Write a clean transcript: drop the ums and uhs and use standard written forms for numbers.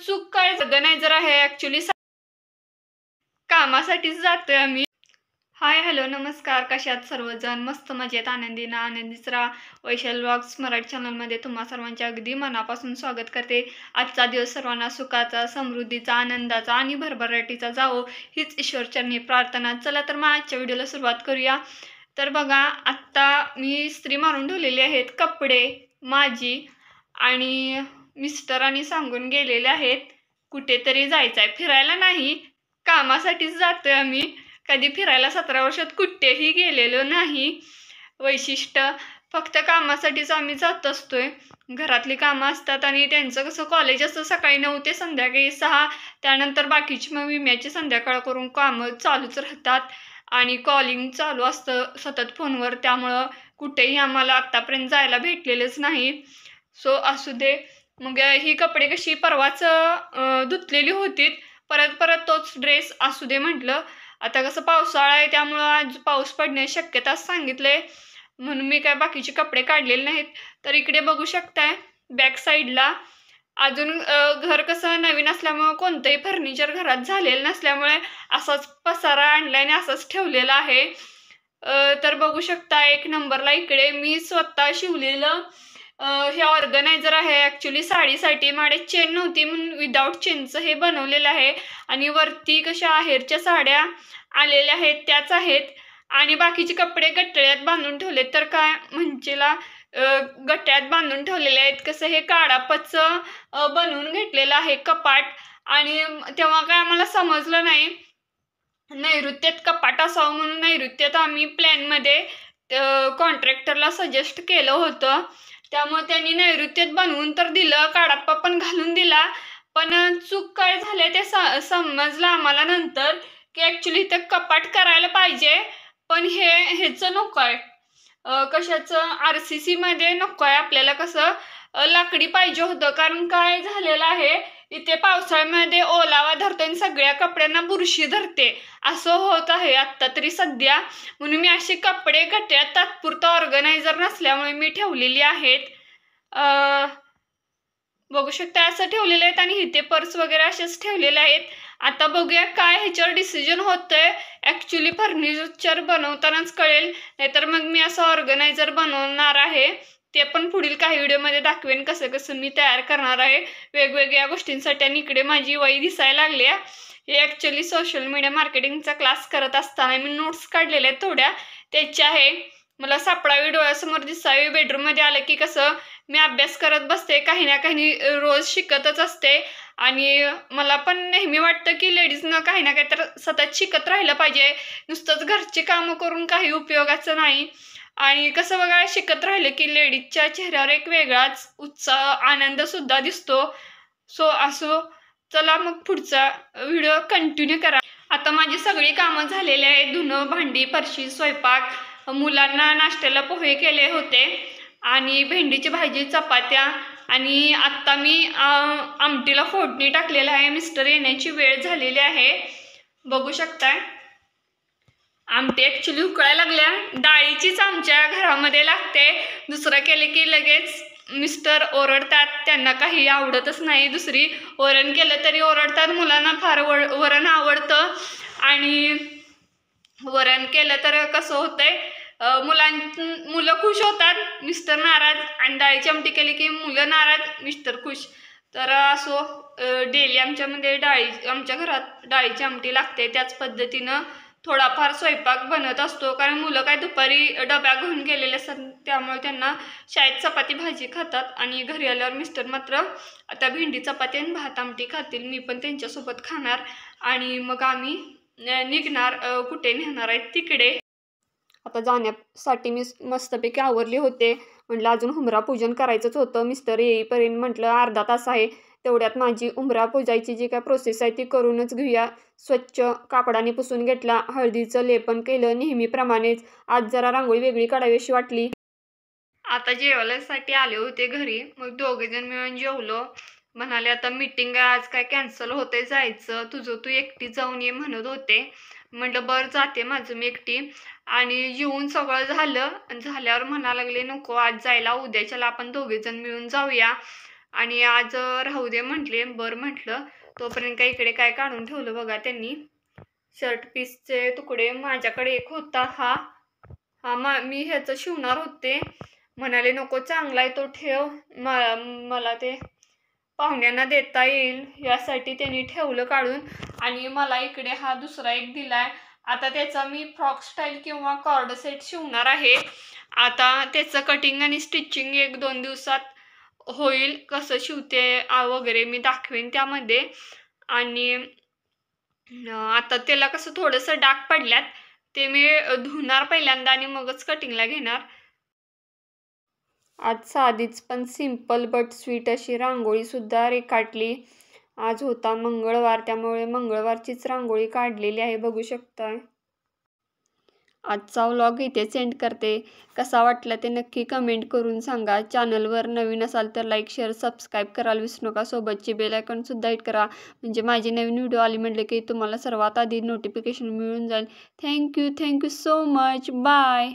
चूक काय ऑर्गनायझर आहे ॲक्च्युली कामासाठीच जातोय आम्ही। हाय हॅलो नमस्कार, कशात सर्वजण? मस्त मजेत आनंदीनं आनंदीच राहा। वैशाली व्लॉग्स मराठी चॅनलमध्ये तुम्हा सर्वांचे अगदी मनापासून स्वागत करते। आजचा दिवस सर्वांना सुखाचा, समृद्धीचा, आनंदाचा आणि भरभराटीचा जावो हीच ईश्वरचरणी प्रार्थना। चला तर मग आजच्या व्हिडिओला सुरुवात करूया। तर बघा, आत्ता मी इस्त्री मारून ठेवलेले आहेत कपडे माझी, आणि मिस्टरांनी सांगून गेलेले आहेत कुठेतरी जायचं आहे, फिरायला नाही कामासाठीच जातोय आम्ही। कधी फिरायला 17 वर्षात कुठेही गेलेलो नाही। वैशिष्ट्य फक्त कामासाठीच आम्ही जात असतोय। घरातली कामं असतात आणि त्यांचं कसं कॉलेज असतं सकाळी 9 ते संध्याकाळी 6, त्यानंतर बाकीची मग विम्याची संध्याकाळ करून कामं चालूच राहतात आणि कॉलिंग चालू असतं सतत फोनवर, त्यामुळं कुठेही आम्हाला आत्तापर्यंत जायला भेटलेलंच नाही। सो असू दे। मग ही कपडे कशी परवाच धुतलेली होती, परत तोच ड्रेस असू दे म्हटलं। आता कसं पावसाळा आहे त्यामुळं आज पाऊस पडण्याची शक्यता सांगितले, म्हणून मी काय बाकीचे कपडे काढलेले नाहीत। तर इकडे बघू शकताय बॅक साईडला अजून घर कसं नवीन असल्यामुळं कोणतंही फर्निचर घरात झालेलं नसल्यामुळे असाच पसारा आणला आणि असाच ठेवलेला आहे। तर बघू शकता एक नंबरला इकडे मी स्वतः शिवलेलं हे ऑर्गनायझर आहे ॲक्च्युली साडीसाठी। माझे चेन नव्हती म्हणून विदाऊट चेनचं हे बनवलेलं आहे, आणि वरती कशा आहेरच्या साड्या आलेल्या आहेत त्याच आहेत, आणि बाकीचे कपडे गट्ट्यात बांधून ठेवलेत। तर काय म्हणजेला गट्ट्यात बांधून ठेवलेले आहेत, कसं हे काडापचं बनवून घेतलेलं आहे कपाट, आणि तेव्हा काय आम्हाला समजलं नाही नैऋत्यात कपाट असावं, म्हणून नैऋत्यात आम्ही प्लॅनमध्ये कॉन्ट्रॅक्टरला सजेस्ट केलं होतं, त्यामुळे त्यांनी नैऋत्यात बनवून तर दिलं, काडाप्पा पण घालून दिला। पण चूक काय झाले ते समजलं आम्हाला नंतर की ॲक्च्युली इथं कपाट करायला पाहिजे, पण ह्याचं नको आहे, कशाचं RCC मध्ये नको आहे आपल्याला, कसं लाकडी पाहिजे होतं। कारण काय झालेलं आहे इथे पावसाळ्यामध्ये ओलावा धरतो आणि सगळ्या कपड्यांना बुरशी धरते, असं होत आहे आत्ता तरी सध्या, म्हणून मी असे कपडे गट्ट्यात तात्पुरतं ऑर्गनायझर नसल्यामुळे मी ठेवलेली आहेत। बघू शकता असं ठेवलेलं आहेत, आणि इथे पर्स वगैरे असेच ठेवलेले आहेत। आता बघूया काय ह्याच्यावर डिसिजन होतंय। ॲक्च्युली फर्निचर बनवतानाच कळेल, नाहीतर मग मी असं ऑर्गनायझर बनवणार आहे, ते पण पुढील काही व्हिडिओमध्ये दाखवेन कसं कसं मी तयार करणार आहे वेगवेगळ्या गोष्टींसाठी। आणि इकडे माझी वही दिसायला लागली आहे, हे ॲक्च्युली सोशल मीडिया मार्केटिंगचा क्लास करत असताना मी नोट्स काढलेल्या आहेत थोड्या, त्याच्या आहे मला सापडावी डोळ्यासमोर दिसावी। बेडरूममध्ये आलं की कसं मी अभ्यास करत बसते, काही ना काही रोज शिकतच असते, आणि मला पण नेहमी वाटतं की लेडीजनं काही ना काही तर सतत शिकत राहिलं पाहिजे, नुसतंच घरची कामं करून काही उपयोगाचं नाही। आणि कसं बघा, शिकत राहिलं की लेडीजच्या चेहऱ्यावर एक वेगळाच उत्साह आनंदसुद्धा दिसतो। सो असो, चला मग पुढचा व्हिडिओ कंटिन्यू करा। आता माझी सगळी कामं झालेली आहेत, धुणं भांडी फरशी स्वयंपाक, मुलांना नाश्त्याला पोहे केले होते, आणि भेंडीची भाजी चपात्या, आणि आत्ता मी आमटीला फोडणी टाकलेलं आहे। मिस्टर येण्याची वेळ झालेली आहे, बघू शकताय आमटी ॲक्च्युली उकळायला लागल्या, डाळीचीच आमच्या घरामध्ये लागते, दुसरं केले की लगेच मिस्टर ओरडतात, त्यांना काही आवडतच नाही, दुसरी वरण केलं तरी ओरडतात। मुलांना फार वरण आवडतं, आणि वरण केलं तर कसं होतंय मुलं खुश होतात, मिस्टर नाराज, आणि डाळीची आमटी केली की मुलं नाराज मिस्टर खुश। तर असो, डेली आमच्यामध्ये आमच्या घरात डाळीची आमटी लागते, त्याच पद्धतीनं थोडाफार स्वयंपाक बनत असतो, कारण मुलं काय दुपारी डब्या घेऊन गेलेले असतात, त्यामुळे त्यांना शाळेत चपाती भाजी खातात, आणि घरी आल्यावर मिस्टर मात्र आता भेंडी चपाती आणि भात आमटी खातील, मी पण त्यांच्यासोबत खाणार, आणि मग आम्ही निघणार कुठे नेणार आहेत तिकडे। आता जाण्यासाठी मी मस्तपैकी आवरली होते, म्हटलं अजून हुमरा पूजन करायचंच होतं, मिस्टर येईपर्यंत म्हटलं अर्धा तास आहे, तेवढ्यात माझी उंबरा पूजायची जी काय प्रोसेस आहे ती करूनच घेऊया। स्वच्छ कापडाने पुसून घेतला, हळदीचं लेपन केलं नेहमीप्रमाणेच, आज जरा रांगोळी वेगळी काढावीशी वाटली। आता जेवल्यासाठी आले होते घरी, मग दोघेजण मिळून जेवलो, म्हणाले आता मीटिंग आज काय कॅन्सल होते जायचं, तुझं तू एकटी जाऊन ये म्हणत होते, म्हटलं बरं जाते माझं मी एकटी। आणि जेवून सगळं झालं, झाल्यावर म्हणा लागले नको आज जायला, उद्याच्याला आपण दोघेजण मिळून जाऊया, आणि आज राहू दे म्हटले, बरं म्हटलं. तोपर्यंत काय इकडे काय काढून ठेवलं बघा त्यांनी, शर्ट पीसचे तुकडे. माझ्याकडे एक होता हा मी ह्याचं शिवणार होते, म्हणाले नको चांगला आहे तो ठेव, मला ते पाहुण्यांना देता येईल यासाठी त्यांनी ठेवलं काढून. आणि मला इकडे हा दुसरा एक दिलाय. आता त्याचा मी फ्रॉक स्टाईल किंवा कॉर्ड सेट शिवणार आहे. आता त्याचं कटिंग आणि स्टिचिंग 1-2 दिवसात होईल. कसं शिवते वगैरे मी दाखवेन त्यामध्ये. आणि आता त्याला कसं थोडंसं डाग पडल्यात, ते मी धुणार पहिल्यांदा आणि मगच कटिंगला घेणार. आज साधीच पण सिंपल बट स्वीट अशी रांगोळी सुद्धा रेखाटली. आज होता मंगळवार, त्यामुळे मंगळवारचीच रांगोळी काढलेली आहे, बघू शकताय. आजचा व्लॉग इथे सेंड करते. कसा वाटला ते नक्की कमेंट करून सांगा. चॅनलवर नवीन असाल तर लाईक, शेअर, सबस्क्राईब करायला विसरू नका. सोबतची बेल आयकॉनसुद्धा हिट करा, म्हणजे माझी नवीन व्हिडिओ आली म्हटले की तुम्हाला सर्वात आधी नोटिफिकेशन मिळून जाईल. Thank you so much. बाय.